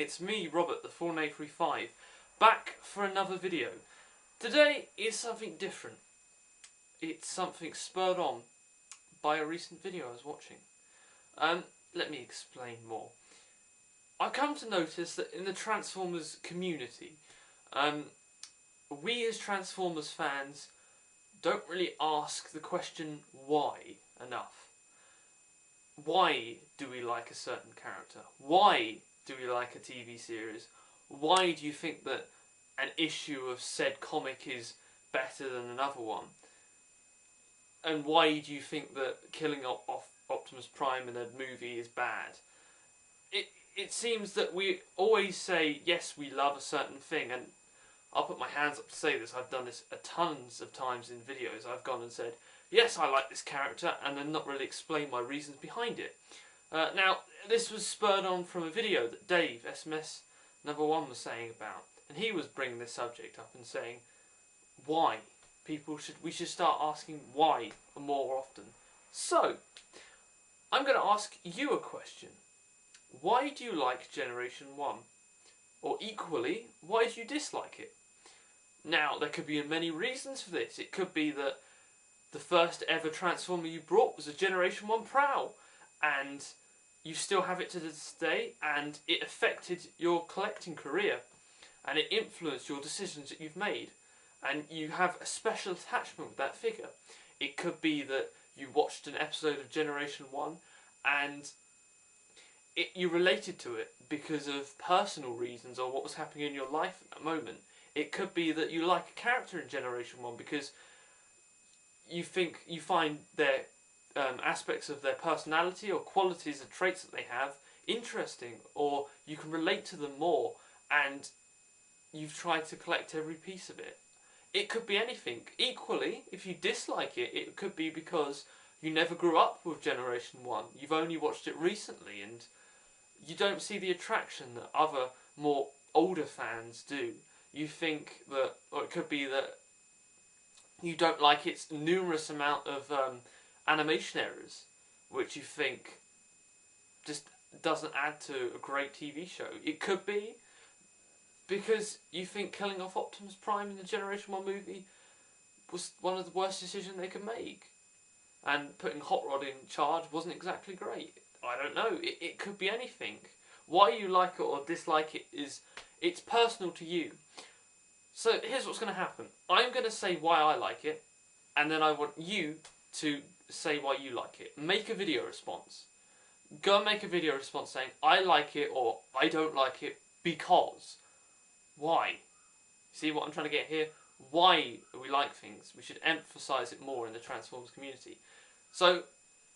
it's me, Robert, the 4835, back for another video. Today is something different. It's something spurred on by a recent video I was watching. Let me explain more. I've come to notice that in the Transformers community, we as Transformers fans don't really ask the question why enough. Why do we like a certain character? Why do we like a TV series? Why do you think that an issue of said comic is better than another one? And why do you think that killing off Optimus Prime in a movie is bad? It seems that we always say, yes, we love a certain thing, and I'll put my hands up to say this, I've done this tons of times in videos. I've gone and said, yes, I like this character, and then not really explain my reasons behind it. Now, this was spurred on from a video that Dave, SMS number 1, was saying about, and he was bringing this subject up and saying, why? We should start asking why more often. So, I'm going to ask you a question. Why do you like Generation 1? Or equally, why do you dislike it? Now, there could be many reasons for this. It could be that the first ever Transformer you brought was a Generation 1 Prowl, and you still have it to this day, and it affected your collecting career, and it influenced your decisions that you've made, and you have a special attachment with that figure. It could be that you watched an episode of Generation 1, and you related to it because of personal reasons or what was happening in your life at that moment. It could be that you like a character in Generation 1 because you find their aspects of their personality or qualities and traits that they have interesting, or you can relate to them more, and you've tried to collect every piece of it. It could be anything. Equally, if you dislike it, it could be because you never grew up with Generation 1. You've only watched it recently, and you don't see the attraction that other, more older fans do. You think that, or it could be that you don't like its numerous amount of animation errors, which you think just doesn't add to a great TV show. It could be because you think killing off Optimus Prime in the Generation 1 movie was one of the worst decisions they could make, and putting Hot Rod in charge wasn't exactly great. I don't know. It could be anything. Why you like it or dislike it it's personal to you. So here's what's going to happen. I'm going to say why I like it, and then I want you to say why you like it. Make a video response. Go and make a video response saying, I like it or I don't like it because. Why? See what I'm trying to get here? Why we like things. We should emphasise it more in the Transformers community. So,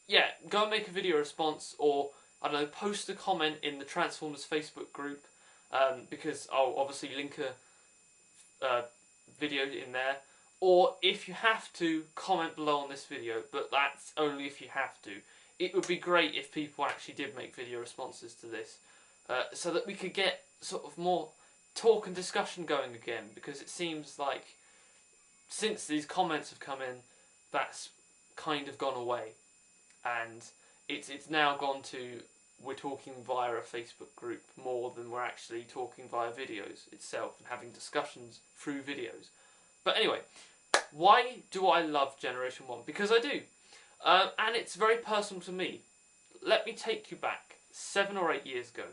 yeah, go and make a video response, or, I don't know, post a comment in the Transformers Facebook group, because I'll obviously link a video in there. Or, if you have to, comment below on this video, but that's only if you have to. It would be great if people actually did make video responses to this, so that we could get sort of more talk and discussion going again, because it seems like since these comments have come in, that's kind of gone away. And it's now gone to, we're talking via a Facebook group more than we're actually talking via videos itself and having discussions through videos. But anyway, why do I love Generation 1? Because I do. And it's very personal to me. Let me take you back 7 or 8 years ago.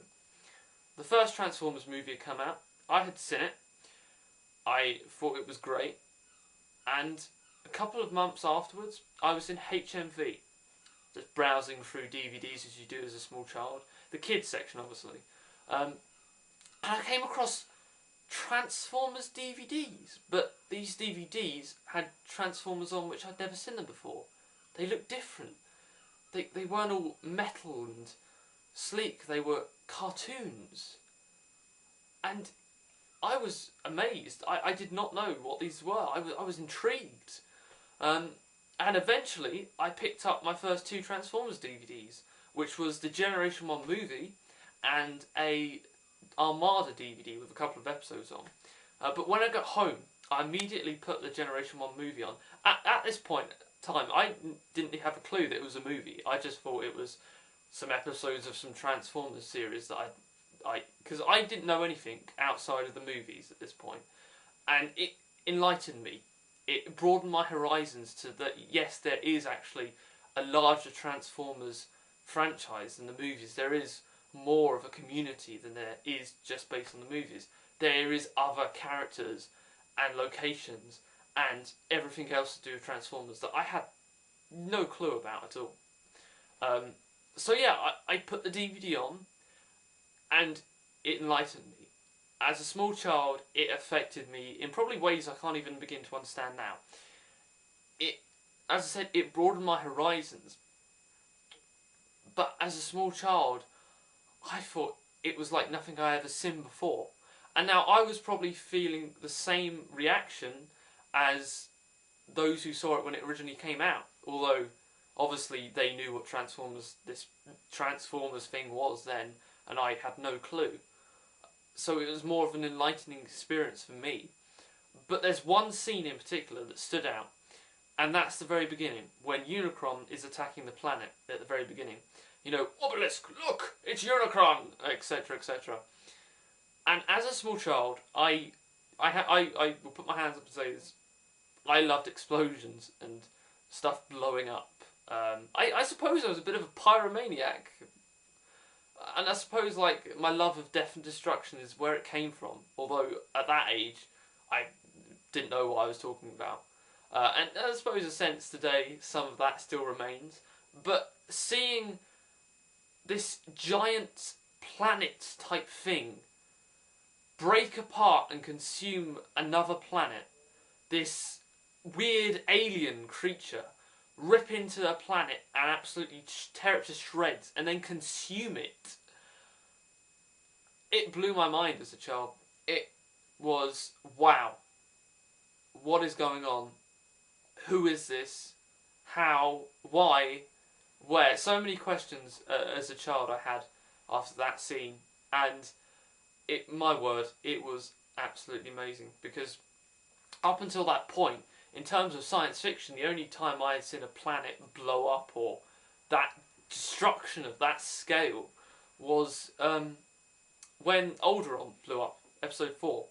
The first Transformers movie had come out. I had seen it. I thought it was great. And a couple of months afterwards, I was in HMV. Just browsing through DVDs as you do as a small child. The kids section, obviously. And I came across Transformers DVDs. But these DVDs had Transformers on which I'd never seen them before. They looked different. They weren't all metal and sleek. They were cartoons. And I was amazed. I did not know what these were. I was intrigued. And eventually, I picked up my first 2 Transformers DVDs, which was the Generation 1 movie and a Armada DVD with a couple of episodes on. But when I got home, I immediately put the Generation 1 movie on. At this point in time, I didn't have a clue that it was a movie. I just thought it was some episodes of some Transformers series that because I didn't know anything outside of the movies at this point, and it enlightened me. It broadened my horizons to that. Yes, there is actually a larger Transformers franchise than the movies. There is more of a community than there is just based on the movies. There is other characters and locations and everything else to do with Transformers that I had no clue about at all. So yeah, I put the DVD on, and it enlightened me. As a small child, it affected me in probably ways I can't even begin to understand now. As I said, it broadened my horizons. But as a small child, I thought it was like nothing I ever seen before. And now I was probably feeling the same reaction as those who saw it when it originally came out. Although, obviously, they knew what this Transformers thing was then, and I had no clue. So it was more of an enlightening experience for me. But there's one scene in particular that stood out, and that's the very beginning, when Unicron is attacking the planet at the very beginning. You know, Obelisk, look, it's Unicron, etc., etc. And as a small child, I will put my hands up and say this. I loved explosions and stuff blowing up. I suppose I was a bit of a pyromaniac. And I suppose like my love of death and destruction is where it came from. Although at that age, I didn't know what I was talking about. And I suppose in a sense today, some of that still remains. But seeing this giant planet type thing break apart and consume another planet, this weird alien creature rip into a planet and absolutely tear it to shreds and then consume it, it blew my mind as a child. It was, wow, what is going on? Who is this? How? Why? Where? So many questions as a child I had after that scene, and my word, it was absolutely amazing, because up until that point, in terms of science fiction, the only time I had seen a planet blow up or that destruction of that scale was when Alderaan blew up, episode 4.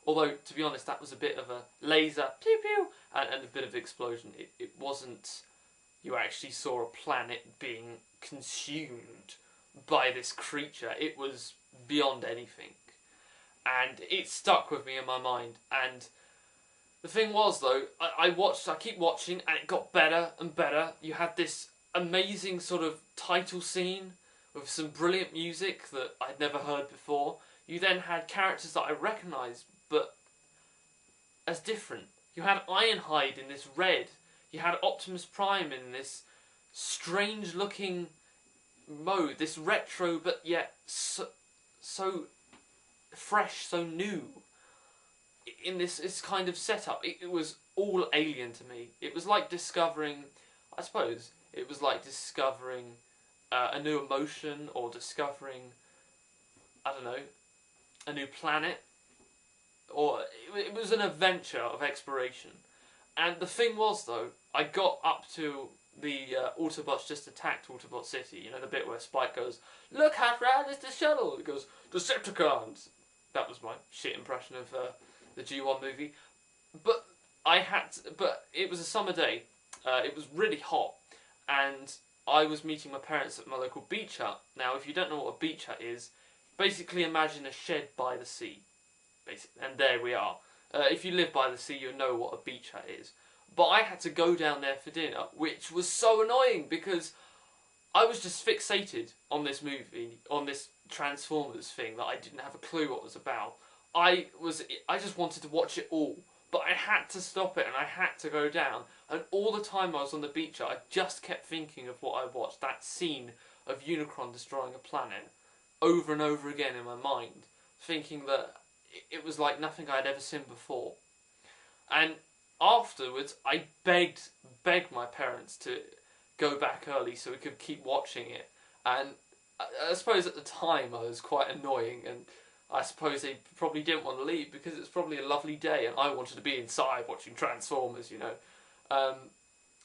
Although, to be honest, that was a bit of a laser, pew pew, and a bit of explosion. It wasn't, you actually saw a planet being consumed by this creature. It was beyond anything. And it stuck with me in my mind. And the thing was, though, I keep watching, and it got better and better. You had this amazing sort of title scene with some brilliant music that I'd never heard before. You then had characters that I recognised, but as different. You had Ironhide in this red. You had Optimus Prime in this strange-looking mode, this retro, but yet so fresh, so new. In this kind of setup, it was all alien to me. It was like discovering, I suppose, it was like discovering a new emotion, or discovering, I don't know, a new planet, or it was an adventure of exploration. And the thing was, though, I got up to the Autobots just attacked Autobot City, you know, the bit where Spike goes, "Look how rad is the shuttle!" It goes, "Decepticons!" That was my shit impression of the G1 movie. But but it was a summer day, it was really hot, and I was meeting my parents at my local beach hut. Now, if you don't know what a beach hut is, basically imagine a shed by the sea. Basically, and there we are. If you live by the sea, you'll know what a beach hut is. But I had to go down there for dinner, which was so annoying, because I was just fixated on this movie, on this Transformers thing that I didn't have a clue what it was about. I just wanted to watch it all, but I had to stop it and I had to go down. And all the time I was on the beach, I just kept thinking of what I watched, that scene of Unicron destroying a planet, over and over again in my mind, thinking that it was like nothing I'd ever seen before. And afterwards, I begged my parents to go back early so we could keep watching it. And I suppose at the time I was quite annoying, and I suppose they probably didn't want to leave because it was probably a lovely day and I wanted to be inside watching Transformers, you know.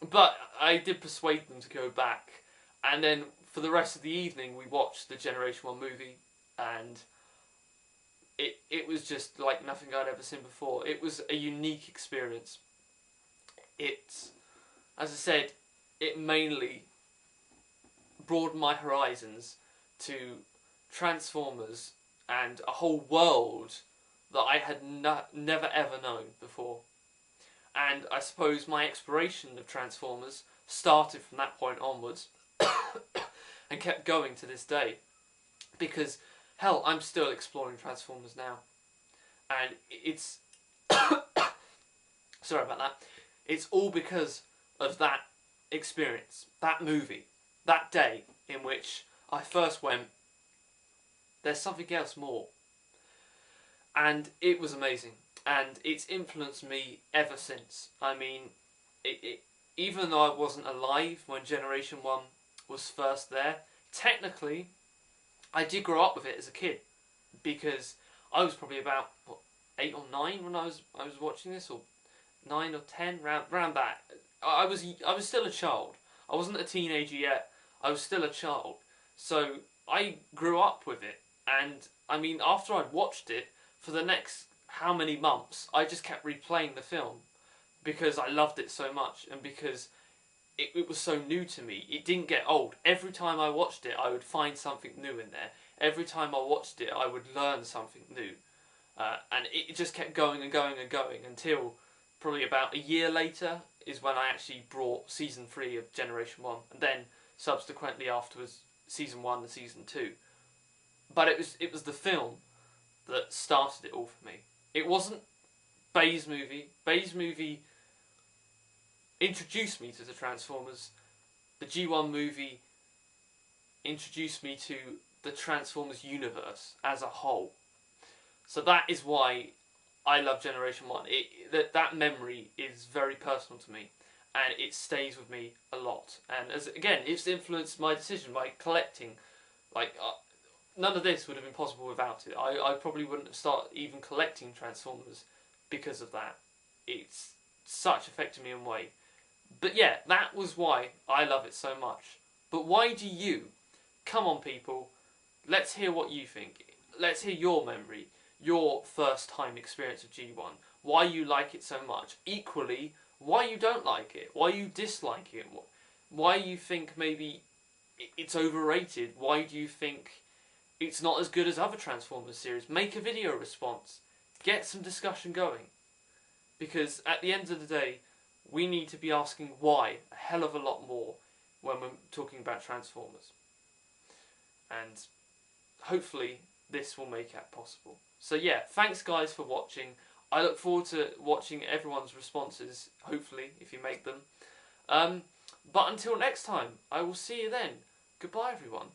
But I did persuade them to go back, and then for the rest of the evening we watched the Generation 1 movie, and it was just like nothing I'd ever seen before. It was a unique experience. It, as I said, it mainly broadened my horizons to Transformers and a whole world that I had never ever known before. And I suppose my exploration of Transformers started from that point onwards and kept going to this day. Because, hell, I'm still exploring Transformers now. And it's... sorry about that. It's all because of that experience, that movie, that day in which I first went, there's something else more. And it was amazing. And it's influenced me ever since. I mean, even though I wasn't alive when Generation 1 was first there, technically, I did grow up with it as a kid. Because I was probably about, what, 8 or 9 when I was watching this, or 9 or 10, round that. I was still a child. I wasn't a teenager yet. I was still a child. So I grew up with it. And, I mean, after I'd watched it, for the next how many months, I just kept replaying the film because I loved it so much and because it was so new to me. It didn't get old. Every time I watched it, I would find something new in there. Every time I watched it, I would learn something new. And it just kept going and going and going until probably about a year later is when I actually brought Season 3 of Generation 1. And then, subsequently afterwards, Season 1 and Season 2. But it was the film that started it all for me. It wasn't Bay's movie. Bay's movie introduced me to the Transformers. The G1 movie introduced me to the Transformers universe as a whole. So that is why I love Generation 1. That memory is very personal to me, and it stays with me a lot. And again, it's influenced my decision by collecting. None of this would have been possible without it. I probably wouldn't have started even collecting Transformers because of that. It's such affected me in a way. But yeah, that was why I love it so much. But why do you? Come on, people. Let's hear what you think. Let's hear your memory, your first time experience of G1. Why you like it so much. Equally, why you don't like it. Why you dislike it. Why you think maybe it's overrated. Why do you think it's not as good as other Transformers series? Make a video response. Get some discussion going. Because at the end of the day, we need to be asking why a hell of a lot more when we're talking about Transformers. And hopefully this will make that possible. So yeah, thanks guys for watching. I look forward to watching everyone's responses, hopefully, if you make them. But until next time, I will see you then. Goodbye everyone.